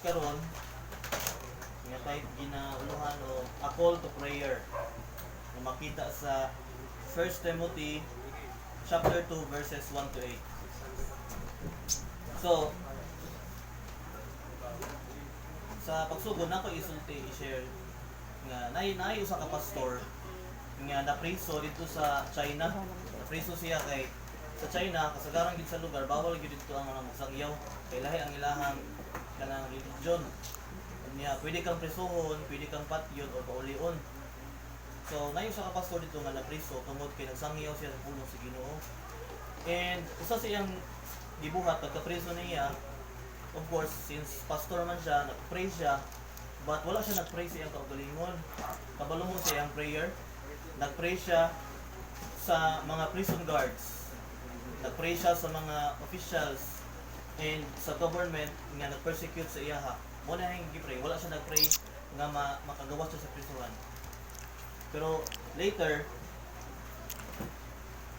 karon nga tay ginauluhan o a call to prayer na makita sa 1 Timothy chapter 2 verses 1 to 8. So, sa pagsugod nako isulti i-share nga nay usa ka pastor nga napriso dito sa China. Napriso siya kay sa China kasagaran gid sa lugar bawal gid dito ang mga magsangyaw kay lahi ang ilahang kanang religion. Unya pwede kang prisuhon, pwede kang patyon o paulion. So nay usa ka pastor dito nga napriso tungod kay nagsangyaw siya sa pulong sa Ginoo. And usa siyang gibuhat pagka-priso niya. Of course, since pastor man siya, nag-pray siya, but wala siya nag-pray sa iyang kaugalingon. Kabalo mo sa iyang prayer. Nag-pray siya sa mga prison guards. Nag-pray siya sa mga officials and sa government nga nag-persecute sa iyaha. Muna yung gi-pray. Wala siya nag-pray nga makagawas siya sa prisuhan. Pero later,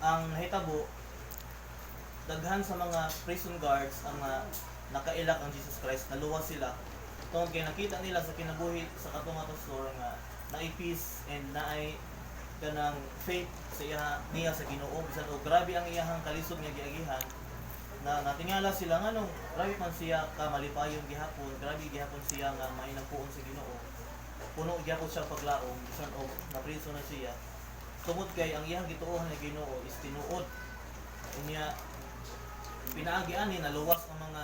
ang nahitabo, daghan sa mga prison guards ang nakailak ang Jesus Christ, naluwas sila. Tungkol kaya nakita nila sa kinabuhi sa katong pastor nga naay peace and naay kanang faith sa niya sa Ginoo bisan og grabe ang iyahang kalisod nga giagihan na natingala sila nganong grabe man siya ka malipayon gihapon, grabe gihapon siya nga mainagpuon sa Ginoo. Puno gyapon siya paglaom bisan og napriso na siya. Tungod kay ang iyang gituohan nga Ginoo is tinuod. Unya pinaagi ani naluwas ang mga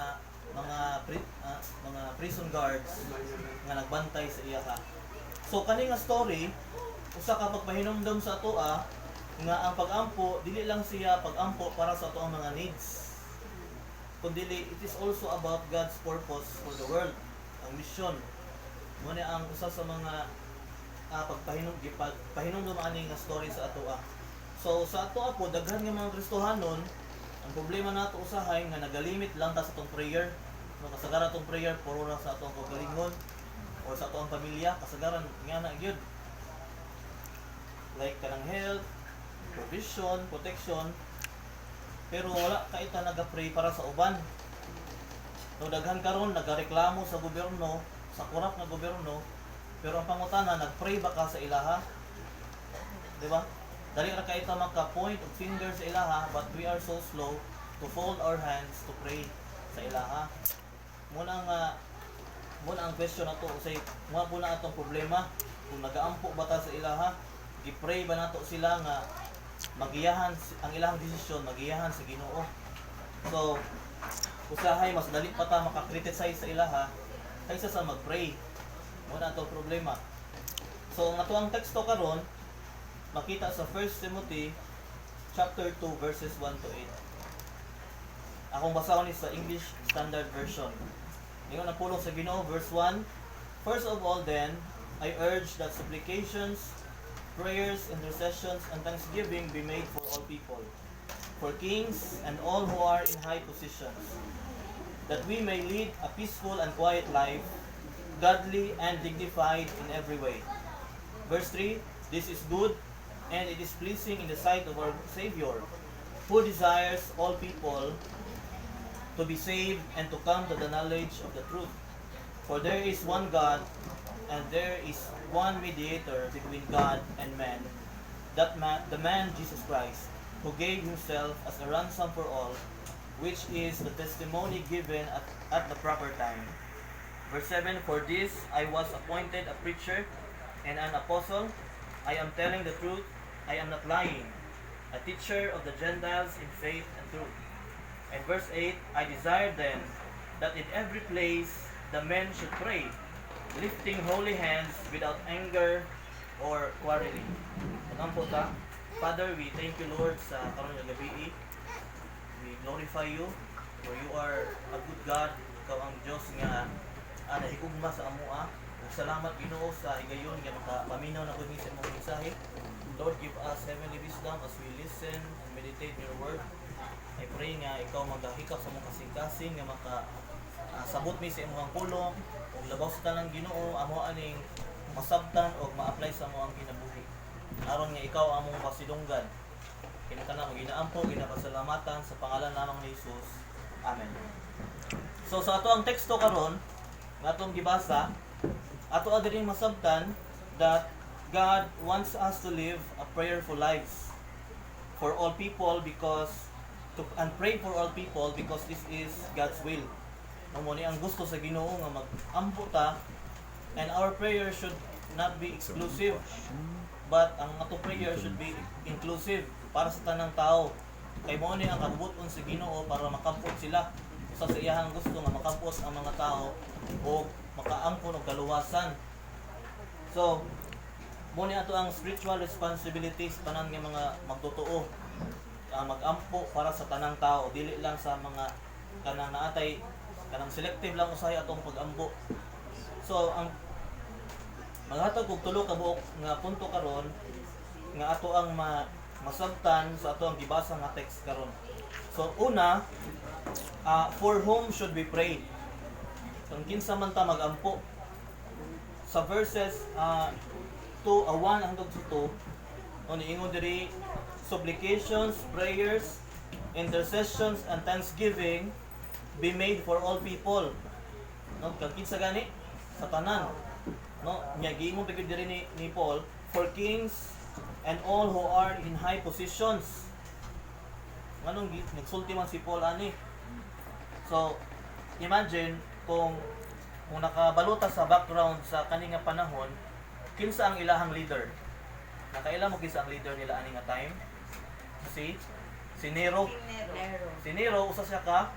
prison guards nga nagbantay sa iya. So kani nga story usa ka pagpahinumdom sa atoa nga ang pag-ampo dili lang siya pag-ampo para sa atoang mga needs, kundi it is also about God's purpose for the world, ang mission. Muna ang usa sa mga pagpahinumdom ani nga story sa atoa. So sa atoa po daghan nga mga Kristohanon, ang problema nato usahay nga nagalimit lang ta sa tong prayer. No, kasagaran tong prayer puro ra sa atong kaugalingon o sa atong pamilya, kasagaran nga na gyud. Like kanang health, provision, protection. Pero wala ka ita naga-pray para sa uban. No, daghan karon nagareklamo sa gobyerno, sa korap nga gobyerno, pero ang pangutana nag-pray ba ka sa ilaha? Di ba? Dali ra ka ita maka-point of finger sa ilaha, but we are so slow to fold our hands to pray sa ilaha. Muna ang question nato usay mo na atong problema kung nagaampo ba ta sa ilaha, gi-pray ba nato sila nga magiyahan ang ilang desisyon, magiyahan sa Ginoo. So usahay mas dali pa ta maka-criticize sa ilaha kaysa sa mag-pray. Muna atong problema. So ang atuang teksto karon makita sa 1 Timothy chapter 2 verses 1 to 8. Akong basahon ni sa English Standard Version. Ngayon napulong sa Ginoo verse 1. First of all then, I urge that supplications, prayers, intercessions, and thanksgiving be made for all people, for kings and all who are in high positions, that we may lead a peaceful and quiet life, godly and dignified in every way. Verse 3, this is good and it is pleasing in the sight of our Savior, who desires all people to be saved and to come to the knowledge of the truth. For there is one God, and there is one mediator between God and man, the man Jesus Christ, who gave himself as a ransom for all, which is the testimony given at the proper time. Verse 7, for this I was appointed a preacher and an apostle. I am telling the truth, I am not lying, a teacher of the Gentiles in faith and truth. And verse 8, I desire then that in every place the men should pray, lifting holy hands without anger or quarreling. Ang po ta, Father, we thank you Lord sa karon nga gabi. We glorify you, for you are a good God. Ikaw ang Diyos nga nahigugma sa amoa. Salamat Ginoo sa higayon nga makapaminaw na kun sa imong mensahe. Lord, give us heavenly wisdom as we listen and meditate your word. I pray nga ikaw maghahikap sa mong kasing-kasing nga sabot mi sa imong pulong ug labaw sa tanang Ginoo amo aning masabtan og ma-apply sa among kinabuhi. Aron nga ikaw among pasidunggan. Kini kana maginaampo ginapasalamatan sa pangalan namang ni Jesus. Amen. So sa ato ang teksto karon nga atong gibasa, ato adiri masabtan that God wants us to live a prayerful lives for all people and pray for all people because this is God's will. Mo ni ang gusto sa Ginoo nga mag-ampo ta, and our prayer should not be exclusive, but ang ato prayer should be inclusive para sa tanang tao. Kay mo ni ang kabubuton sa Ginoo para makampot sila sa iyahang gusto nga makampot ang mga tao o makaampon og kaluwasan. So, mo ni ato ang spiritual responsibilities tanan nga mga magtotoo, mag-ampo para sa tanang tao, dili lang sa mga kanang naatay kanang selective lang usahay atong pag-ambo. So ang maghatag og tulo ka buok nga punto karon nga ato ang masabtan sa ato ang gibasa nga text karon. So una, for whom should we pray? Kung kinsa man ta mag-ampo sa verses 1 hangtod sa 2, on ingon diri supplications, prayers, intercessions, and thanksgiving be made for all people. No, kag kinsa gani sa tanan. No, nya giingon pagid diri ni Paul, for kings and all who are in high positions. Nganong nagsulti man si Paul ani. So, imagine kung nakabaluta sa background sa kani nga panahon, kinsa ang ilahang leader? Nakaila mo kinsa ang leader nila ani nga time? Si Nero. Si Nero usa siya ka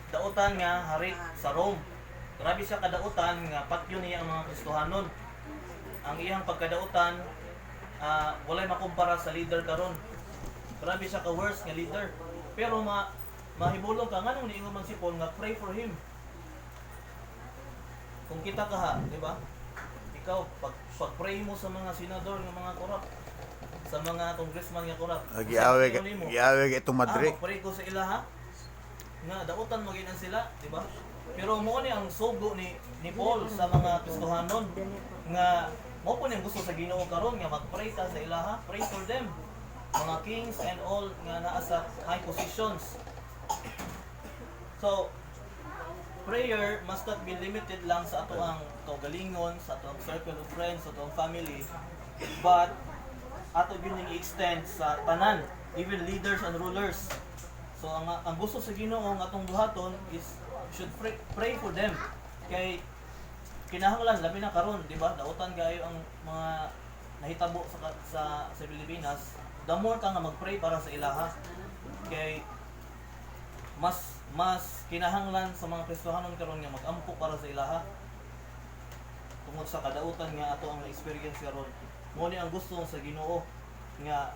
dautan nga hari sa Rome. Grabe siya kadautan nga patyo niya ang mga Kristohanon. Ang iyang pagkadautan walay makumpara sa leader karon. Grabe siya ka worst nga leader. Pero mahibulong ka nganong niingon man si Paul nga pray for him. Kung kita ka ha, di ba? Ikaw pag-pray mo sa mga senador nga mga korap, sa mga congressman nga korap. Giaweg itong Madrid. Pray ko sa ila ha. Nga dautan maginan sila, di ba? Pero mo ni ang sugo ni Paul sa mga Kristohanon nga mo po niyang gusto sa Ginoo karon nga mag-pray ta sa ila ha. Pray for them. Mga kings and all nga naa sa high positions. So, prayer must not be limited lang sa ato ang kaugalingon, sa ato ang circle of friends, sa ato ang family, but ato gyud ning i-extend sa tanan, even leaders and rulers. So ang gusto sa Ginoo ang atong buhaton is should pray for them. Kay kinahanglan labi na karon, di ba? Dautan gayo ang mga nahitabo sa Pilipinas. The more ka nga mag-pray para sa ilaha. Kay mas kinahanglan sa mga Kristohanon karon nga mag-ampo para sa ilaha. Tungod sa kadautan nga ato ang experience karon. Mo ni ang gusto sa Ginoo nga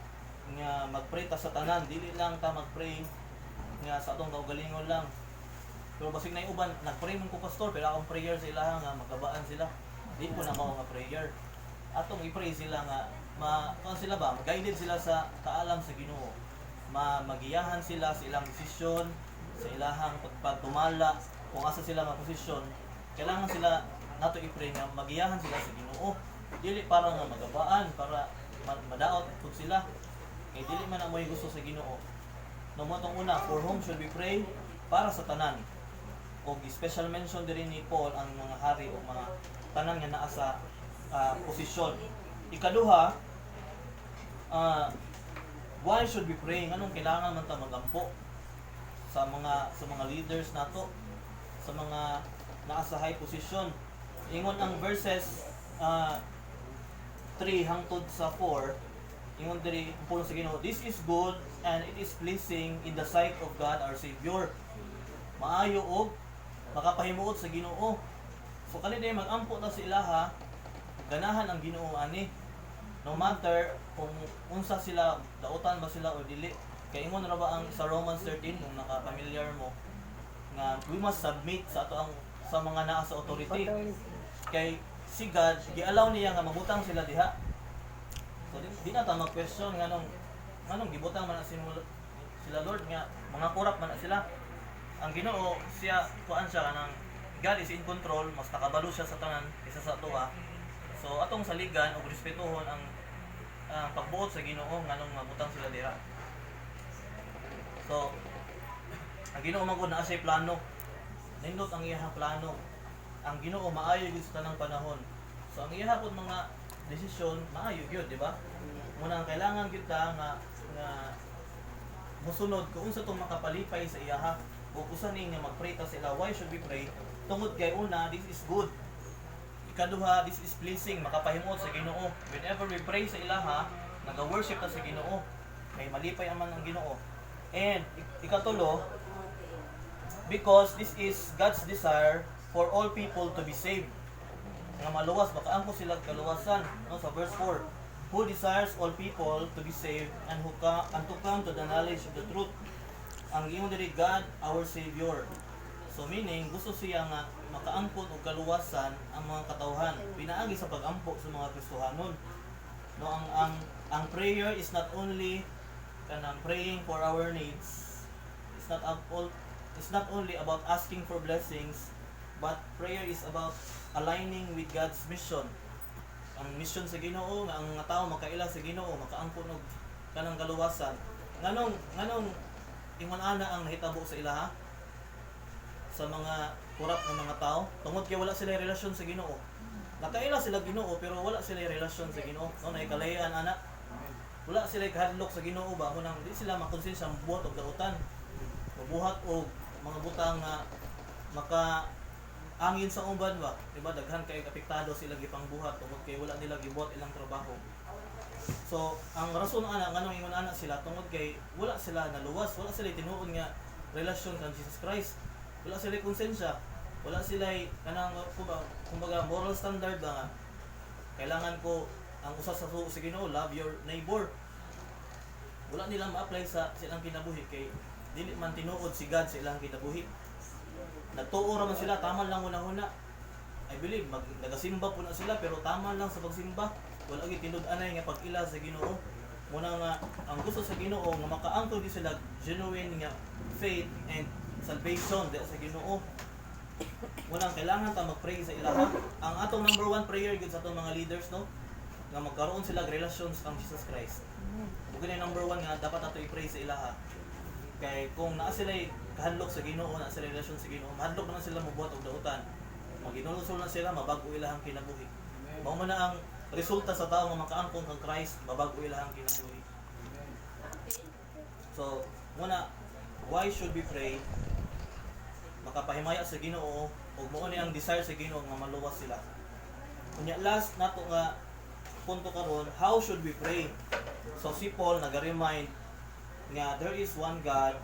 mag-pray ta sa tanan, dili lang ta mag-pray nga sa atong kaugalingon lang. Pero basig na uban nag-pray man ko pastor pero akong prayer sa ilaha nga magabaan sila. Di ko na mao nga prayer. Atong i-pray sila nga sila ba, guided sila sa kaalam sa Ginoo. Magiyahan sila sa ilang desisyon, sa ilahang pagtumala kung asa sila nga posisyon. Kailangan sila nato i-pray nga magiyahan sila sa Ginoo. Dili para nga magabaan, para madaot pud sila. Kay dili man amoy gusto sa Ginoo. No mo tong una, for whom should we pray? Para sa tanan. O special mention diri ni Paul ang mga hari o mga tanan nga naa sa posisyon. Ikaduha, why should we pray? Nganong kailangan man ta magampo sa mga leaders nato, sa mga naa sa high position. Ingon ang verses 3 hangtod sa 4, ingon diri ang pulong sa Ginoo, this is good and it is pleasing in the sight of God our Savior. Maayo og makapahimuot sa Ginoo. So kani day mag-ampo ta sa ilaha, ganahan ang Ginoo ani. No matter kung unsa sila, dautan ba sila o dili. Kay ingon ra ba ang sa Romans 13 kung naka-familiar mo nga we must submit sa ato ang sa mga naa sa authority. Kay si God gialaw niya nga mabutang sila diha. So di na ta mag-question nganong gibutang man na sila Lord nga mga korap man na sila. Ang Ginoo siya kuan siya kanang God is in control, mas nakabalo siya sa tanan isa sa tuwa. So atong saligan og respetuhon ang pagbuot sa Ginoo nganong mabutang sila dira. So ang Ginoo magud naa siya plano. Nindot ang iyang plano. ang Ginoo maayo gyud sa tanang panahon. So ang iya pod mga desisyon maayo gyud, di ba? Muna ang kailangan gyud ta nga musunod kung unsa tong makapalipay sa iyaha. Kung usa ni nga mag-pray ta sila, why should we pray? Tungod kay una, this is good. Ikaduha, this is pleasing, makapahimot sa Ginoo. Whenever we pray sa ilaha, naga-worship ta sa Ginoo. Kay malipay aman ang Ginoo. And ikatulo, because this is God's desire for all people to be saved. Nga maluwas, makaangko sila kaluwasan, no, sa verse 4. Who desires all people to be saved and to come to the knowledge of the truth. Ang iyong diri God, our Savior. So meaning, gusto siya nga makaampon og kaluwasan ang mga katawhan. Pinaagi sa pag-ampo sa mga Kristohanon. No, ang prayer is not only kanang praying for our needs. It's not only about asking for blessings, but prayer is about aligning with God's mission. Ang mission sa Ginoo nga ang mga tao makaila sa Ginoo, makaampon og kanang kaluwasan. Nganong ingon ana ang nahitabo sa ilaha sa mga kurap ng mga tao tungod kay wala sila relasyon sa Ginoo. Nakaila sila Ginoo pero wala sila relasyon sa Ginoo. No, naikalayan ana. Wala sila kahadlok sa Ginoo ba mo nang di sila makonsensya buhat og dautan. Mabuhat og mga butang nga maka angin sa uban ba, di ba? Daghan kay apektado sila gipang buhat tungod kay wala nila gibuhat ilang trabaho. So, ang rason ana nganong ingon ana sila tungod kay wala sila naluwas, wala sila tinuod nga relasyon kan Jesus Christ. Wala sila konsensya, wala sila kanang kumbaga moral standard ba nga. Kailangan ko ang usa sa sa Ginoo, love your neighbor. Wala nila ma-apply sa silang kinabuhi kay dili man tinuod si God sa ilang kinabuhi. Nagtuo ra man sila, tama lang una-una. I believe nagasimba po na sila pero tama lang sa pagsimba. Wala gyud tinud-anay nga pag-ila sa Ginoo. Muna nga ang gusto sa Ginoo nga makaangkon gyud sila genuine nga faith and salvation di sa Ginoo. Muna kailangan ta mag-pray sa ilaha. Ang atong number one prayer gyud sa atong mga leaders, no, nga magkaroon sila og relasyon sa Jesus Christ. Ug ni number one nga dapat ato i-pray sa ilaha. Kay kung naa sila kahadlok sa Ginoo, naa sila relasyon sa Ginoo, mahadlok na sila mobuhat og dautan. Maginulusol na sila, mabago ilahang kinabuhi. Mao man na ang resulta sa tao nga makaangkon kang Christ, mabago ilahang kinabuhi. So, muna, why should we pray? Makapahimaya sa Ginoo ug mao ni ang desire sa Ginoo nga maluwas sila. Unya last nato nga punto karon, how should we pray? So si Paul naga-remind nga there is one God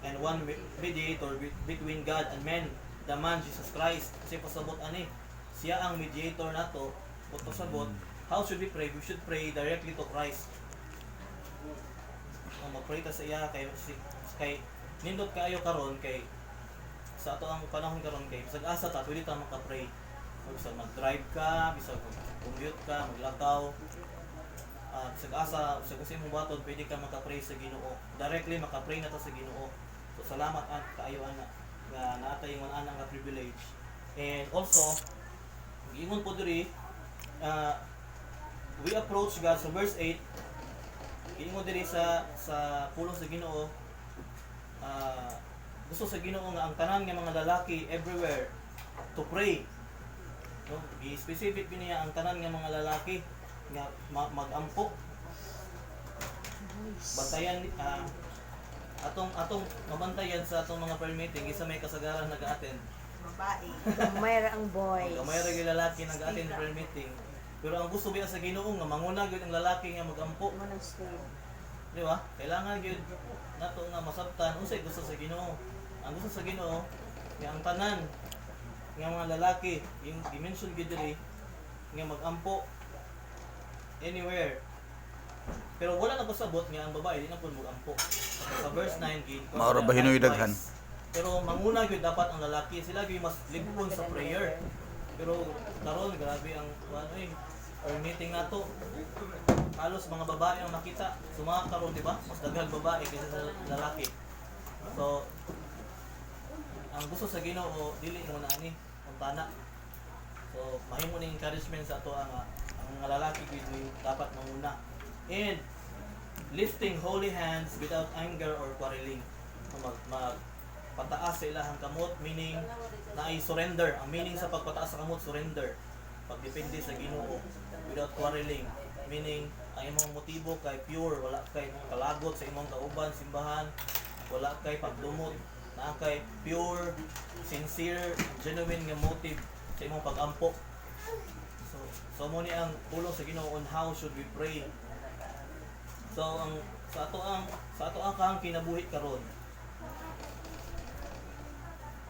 and one mediator between God and men, the man Jesus Christ. Kasi pasabot ani, siya ang mediator nato. Ug pasabot, how should we pray? We should pray directly to Christ. Mag-pray ta sa iya kay nindot kaayo karon kay sa ato ang panahon karon kay bisag asa ta pwede ta maka-pray. Bisag mag-drive ka, bisag commute ka, maglakaw. Bisag asa, bisag kasi mong baton, pwede ka maka-pray sa Ginoo. Directly maka-pray na ta sa Ginoo. So salamat kaayo ana nga naatay ingon ana nga privilege. And also giingon po diri we approach God sa verse 8. Giingon diri sa pulong sa Ginoo, gusto sa Ginoo nga ang tanan nga mga lalaki everywhere to pray. No, i-specific niya ang tanan nga mga lalaki nga mag-ampo. Bantayan atong mabantayan sa atong mga prayer meeting isa may kasagaran nag-attend. Babae. Gamay ra ang boys. Gamay ra gyud lalaki nag-attend prayer meeting. Pero ang gusto biya sa Ginoo nga manguna gyud ang lalaki nga mag-ampo. Di ba? Kailangan gyud nato nga masabtan unsay gusto sa Ginoo. Ang gusto sa Ginoo nga ang tanan nga mga lalaki, yung dimension gyud diri nga mag-ampo anywhere. Pero wala na pasabot nga ang babae di na pud mag-ampo. Sa verse 9 gid. Maura ba hinoy daghan? Pero manguna gyud dapat ang lalaki, sila gyud mas libon sa prayer. Pero karon grabe ang or meeting nato. Halos mga babae ang makita. Sumaka karon di ba? Mas daghang babae kaysa sa lalaki. So ang gusto sa Ginoo dili mo na ani ang tana. So mahimo ning encouragement sa ato ang mga lalaki gid dapat manguna. And lifting holy hands without anger or quarreling. So pataas sa ilahang kamot, meaning na ay surrender. Ang meaning sa pagpataas sa kamot, surrender. Pagdepende sa Ginoo without quarreling, meaning ang imong motibo kay pure, wala kay kalagot sa imong kauban simbahan, wala kay pagdumot, na kay pure, sincere, genuine nga motive sa imong pag-ampo. So mo ni ang pulong sa Ginoo on how should we pray. So ang sa ato ang kahang kinabuhi karon,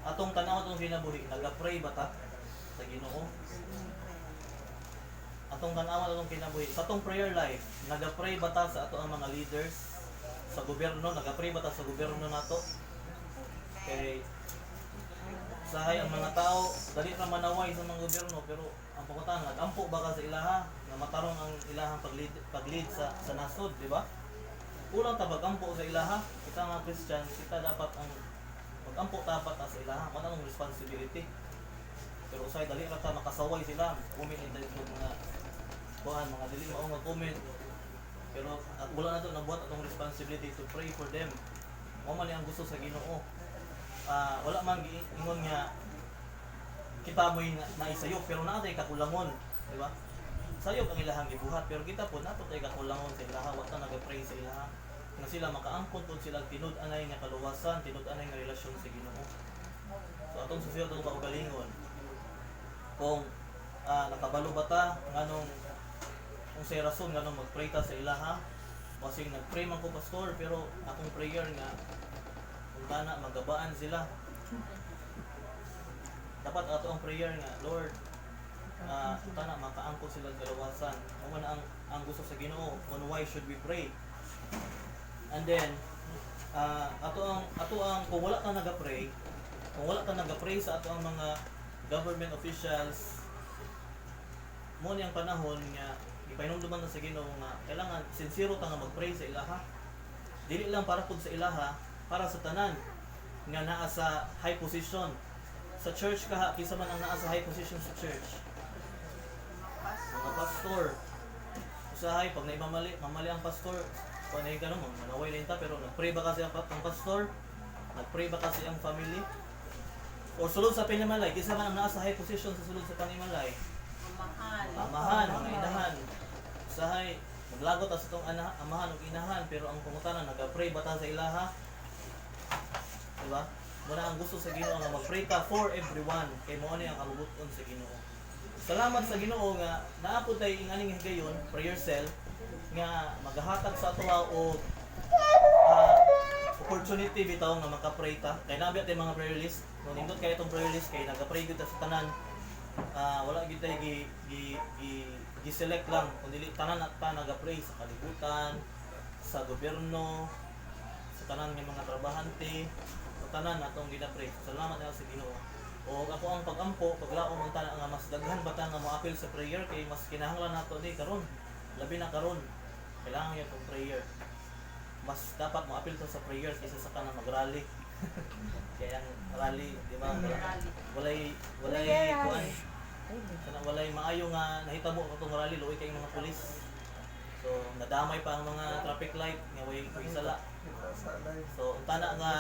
atong tanaw atong kinabuhi, naga-pray ba ta sa Ginoo? Atong tanaw atong kinabuhi, sa atong prayer life, naga-pray ba ta sa ato ang mga leaders sa gobyerno? Naga-pray ba ta sa gobyerno nato? Kay sahay ang mga tao dali ra manaway sa mga gobyerno, pero ang pangutan nag-ampo ba ka sa ilaha nga matarong ang ilahang pag-lead sa nasod, di ba? Kulang ta pag-ampo sa ilaha. Kita nga Christian, kita dapat ang mag-ampo dapat sa ilaha, mo ang responsibility. Pero usay dali ra ta makasaway sila, comment in mga kuan, mga dili mao nga comment. Pero at wala na to nabuhat atong responsibility to pray for them. Mo man ang gusto sa Ginoo. Wala man giingon nga kita mo'y naisayop pero naatay kakulangon, di ba? Sayop ang ilahang gibuhat pero kita po nato tay kakulangon sa ilaha, wa ta nagapray sa ilaha nga sila makaangkon pud sila tinud-anay nga kaluwasan, tinud-anay nga relasyon sa Ginoo. So atong susunod atong kaugalingon kung nakabalo ba ta nganong kung say rason nganong magpray ta sa ilaha, kasi nagpray man ko pastor pero akong prayer nga kung kana magabaan sila. Dapat ato ang prayer nga, Lord, kana makaangkon sila sa kaluwasan. Mo man ang gusto sa Ginoo, on why should we pray? And then ato ang kung wala ta nagapray sa ato ang mga government officials, mo ni ang panahon nga ipahinumduman na sa Ginoo nga kailangan sincero ta nga magpray sa ilaha. Dili lang para pud sa ilaha, para sa tanan nga naa sa high position sa church kaha, kisa man ang naa sa high position sa church. Mga pastor, usahay pag naimamali ang pastor, kung ano yung gano'n, manaway lang ta, pero nagpray ba kasi ang pastor? Nagpray ba kasi ang family? O sulod sa panimalay, kisa man ang naa sa high position sa sulod sa panimalay? Amahan, mga inahan. Usahay, maglagot as itong amahan o inahan, pero ang pangutanan, nag-pray ba ta sa ilaha? Diba? Muna ang gusto sa Ginoo nga mag-pray ka for everyone, kay mo ni ang kalubuton sa Ginoo. Salamat sa Ginoo nga naapod tay ing aning higayon, prayer cell nga magahatag sa ato og opportunity bitaw nga maka-pray ta. Kay nabi tay mga prayer list, no nindot kay itong prayer list kay naga-pray gyud ta sa tanan. Wala gyud tay gi-select lang, kundi tanan at ta naga-pray sa kalibutan, sa gobyerno, sa tanan ng mga trabahante, tanan natong gina-pray. Salamat na sa Ginoo. O ako ang pag-ampo, paglaom ang tanan nga mas daghan bata nga mo-appeal sa prayer kay mas kinahanglan nato ni karon. Labi na karon. Kailangan yung prayer. Mas dapat mo-appeal to sa prayer kaysa sa kanang mag-rally. Kaya ang rally, di ba? Walay kuan. Kana walay maayo nga nahitabo katong rally luoy kay mga pulis. So nadamay pa ang mga traffic light nga way sala. So ang tana nga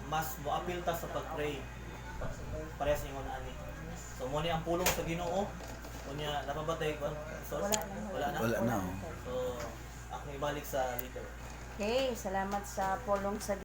mas mo-appeal ta sa pag-pray. Parehas ingon ani. So mo ni ang pulong sa Ginoo. Unya napabatay ko. Wala na. Wala na. So ako ibalik sa leader. Okay, salamat sa pulong sa